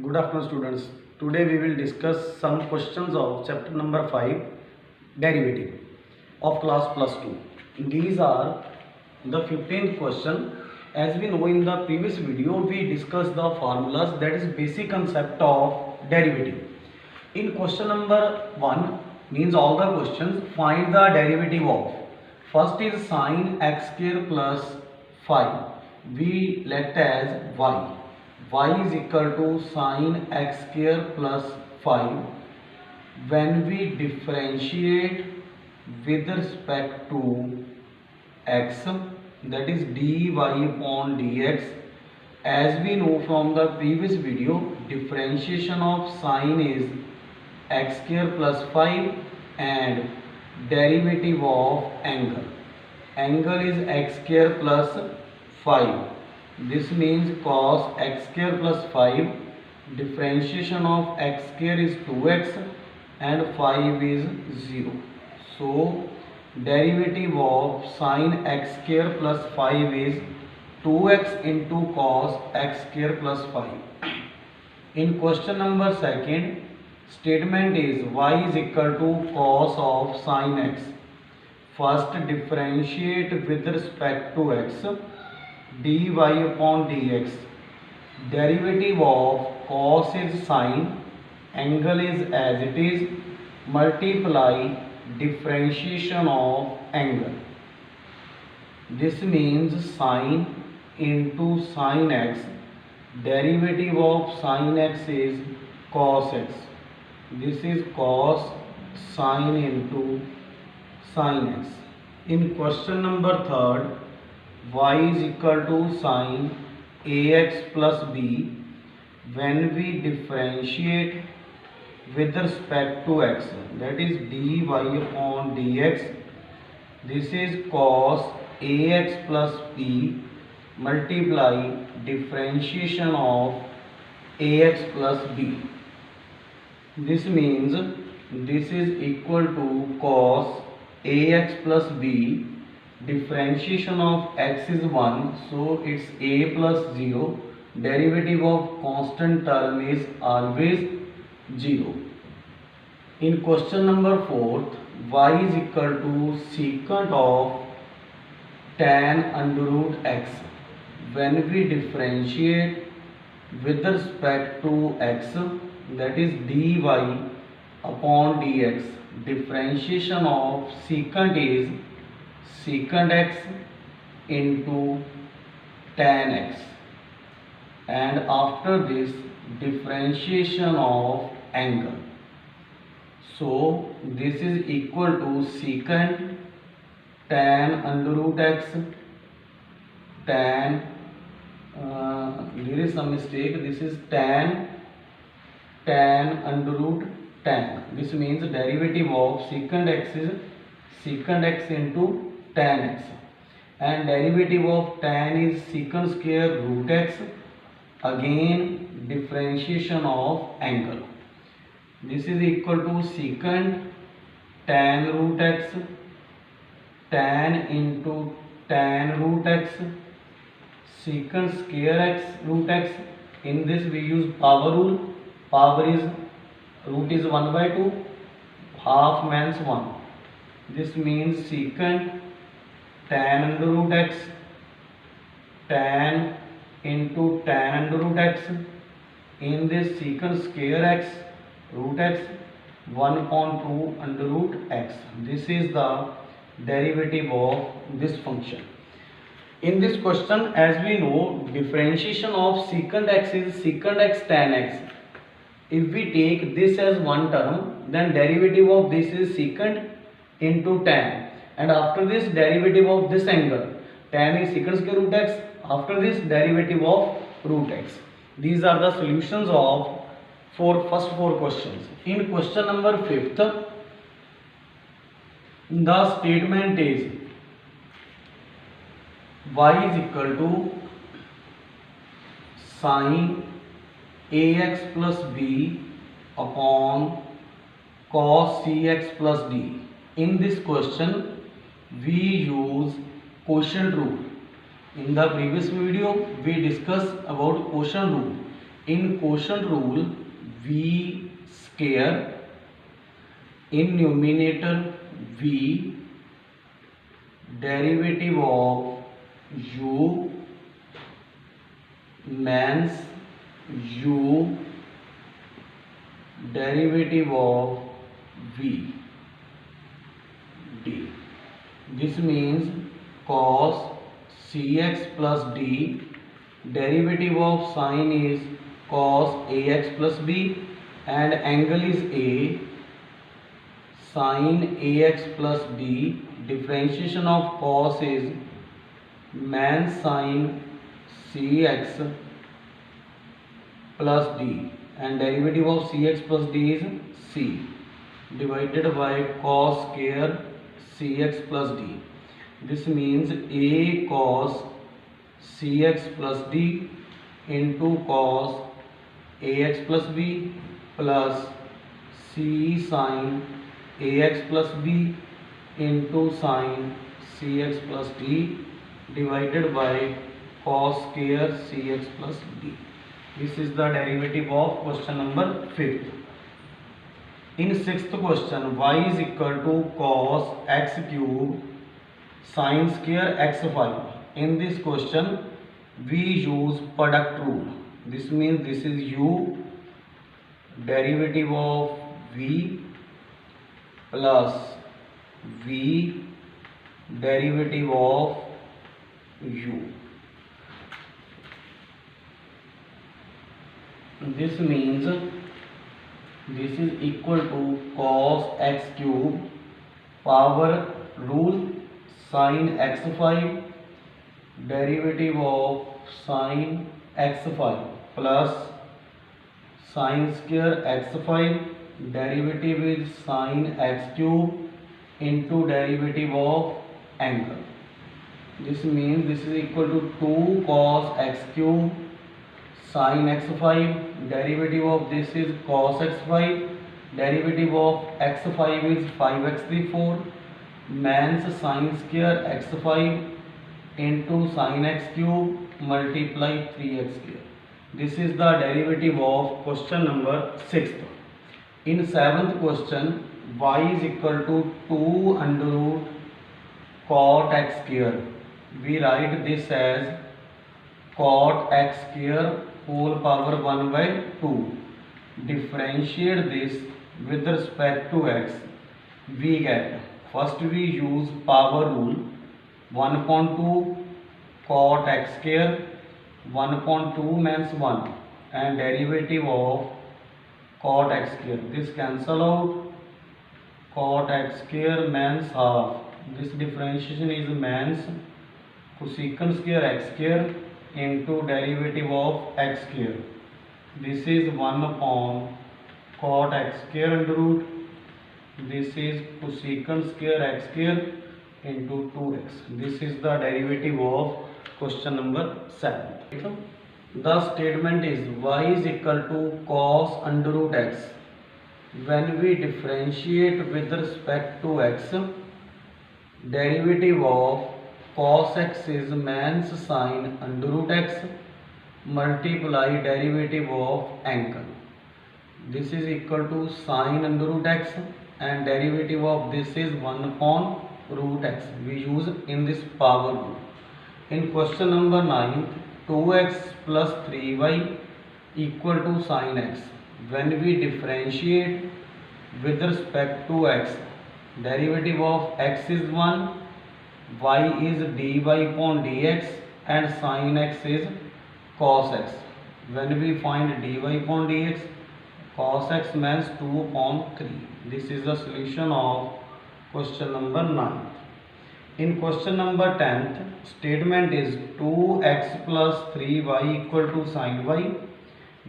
Good afternoon, students. Today we will discuss some questions of chapter number 5, derivative of class plus 2. These are the 15th question. As we know, in the previous video we discussed the formulas, that is basic concept of derivative. In question number 1 means all the questions, find the derivative of. First is sine x square plus 5. We let as y. Y is equal to sine x square plus 5. When we differentiate with respect to x, that is dy upon dx. As we know from the previous video, differentiation of sine is x square plus 5 and derivative of angle. Angle is x square plus 5. This means cos x square plus 5. Differentiation of x square is 2x and 5 is 0. So derivative of sine x square plus 5 is 2x into cos x square plus 5. In question number 2, statement is y is equal to cos of sine x. First differentiate with respect to x, dy upon dx. Derivative of cos is sine, angle is as it is, multiply differentiation of angle. This means sine into sine x. Derivative of sine x is cos x. This is cos sine into sine x. In question number 3, y is equal to sine ax plus b. When we differentiate with respect to x, that is dy upon dx. This is cos ax plus b multiply differentiation of ax plus b. This means this is equal to cos ax plus b. Differentiation of x is 1, so it's a plus 0. Derivative of constant term is always 0. In question number 4, y is equal to secant of tan under root x. When we differentiate with respect to x, that is dy upon dx, differentiation of secant is secant x into tan x, and after this differentiation of angle. So this is equal to secant tan under root x, tan, there is some mistake, this is tan under root tan. This means derivative of secant x is secant x into tan x, and derivative of tan is secant square root x. Again differentiation of angle. This is equal to secant tan root x, tan into tan root x, secant square x root x. In this we use power rule. Power is root is 1 by 2, half means 1. This means secant tan under root x, tan into tan under root x. In this secant square x root x, 1 upon 2 under root x. This is the derivative of this function. In this question, as we know, differentiation of secant x is secant x tan x. If we take this as one term, then derivative of this is secant into tan, and after this derivative of this angle, tan is secant square root x, after this derivative of root x. These are the solutions of first four questions. In question number 5, the statement is y is equal to sine ax plus b upon cos cx plus d. In this question we use quotient rule. In the previous video we discussed about quotient rule. In quotient rule, v square, in numerator v, derivative of u means u derivative of v d. This means cos cx plus d, derivative of sine is cos ax plus b, and angle is a, sine ax plus b, differentiation of cos is man sine cx plus d, and derivative of cx plus d is c, divided by cos square cx plus d. This means a cos cx plus d into cos ax plus b plus c sin ax plus b into sin cx plus d divided by cos square cx plus d. This is the derivative of question number 5th. In 6th question, y is equal to cos x cube sin square x5. In this question, we use product rule. This means this is u derivative of v plus v derivative of u. This means this is equal to cos x cube power rule sin x5 derivative of sin x5 plus sin square x5 derivative is sin x cube into derivative of angle. This means this is equal to 2 cos x cube sin x5, derivative of this is cos x5, derivative of x5 is 5x3 4, means sin square x5 into sin x cube multiply 3x square. This is the derivative of question number 6. In 7th question, y is equal to 2 under root cot x square. We write this as cot x square whole power 1 by 2. Differentiate this with respect to x. We get, first we use power rule, 1/2 cot x square, 1/2 means 1, and derivative of cot x square. This cancel out, cot x square means half. This differentiation is means cosecant square x square into derivative of x square. This is 1 upon cot x square under root. This is cosecant square x square into 2x. This is the derivative of question number 7. The statement is y is equal to cos under root x. When we differentiate with respect to x, derivative of cos x is means sin under root x multiply derivative of angle. This is equal to sin under root x, and derivative of this is 1 upon root x. We use in this power rule. In question number 9, 2x plus 3y equal to sin x. When we differentiate with respect to x, derivative of x is 1, y is dy upon dx, and sin x is cos x. When we find dy upon dx, cos x means 2 upon 3. This is the solution of question number 9. In question number 10th, statement is 2x plus 3y equal to sin y.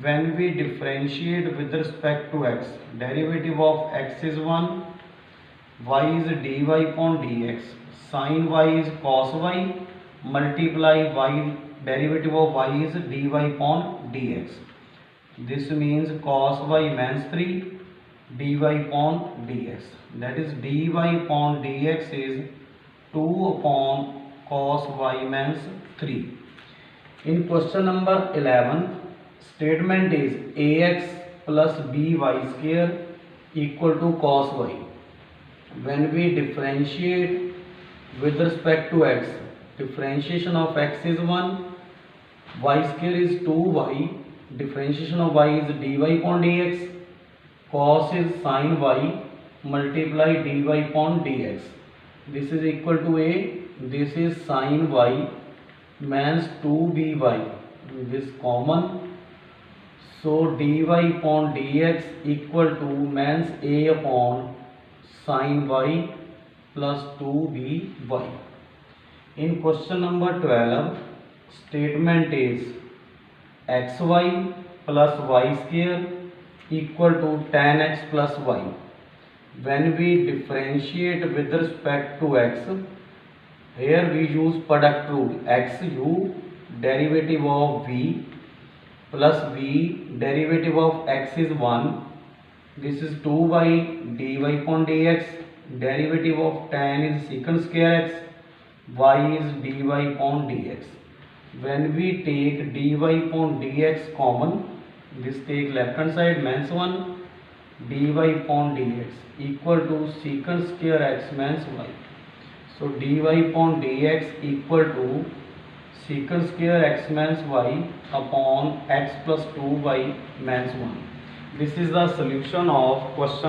When we differentiate with respect to x, derivative of x is 1, y is dy upon dx, sin y is cos y, multiply y, derivative of y is dy upon dx. This means cos y means 3, dy upon dx. That is dy upon dx is 2 upon cos y means 3. In question number 11, statement is ax plus by square equal to cos y. When we differentiate with respect to x, differentiation of x is 1, y square is 2y, differentiation of y is dy upon dx, cos is sin y multiply dy upon dx. This is equal to a, this is sin y means 2by, this common, so dy upon dx equal to means a upon sin y plus 2by. In question number 12, statement is xy plus y square equal to tan x plus y. When we differentiate with respect to x, here we use product rule, xu derivative of v plus v derivative of x is 1, this is 2 by dy upon dx, derivative of tan is secant square x, y is dy upon dx. When we take dy upon dx common, this take left hand side means 1, dy upon dx equal to secant square x means y. So dy upon dx equal to secant square x means y upon x plus 2y means 1. This is the solution of question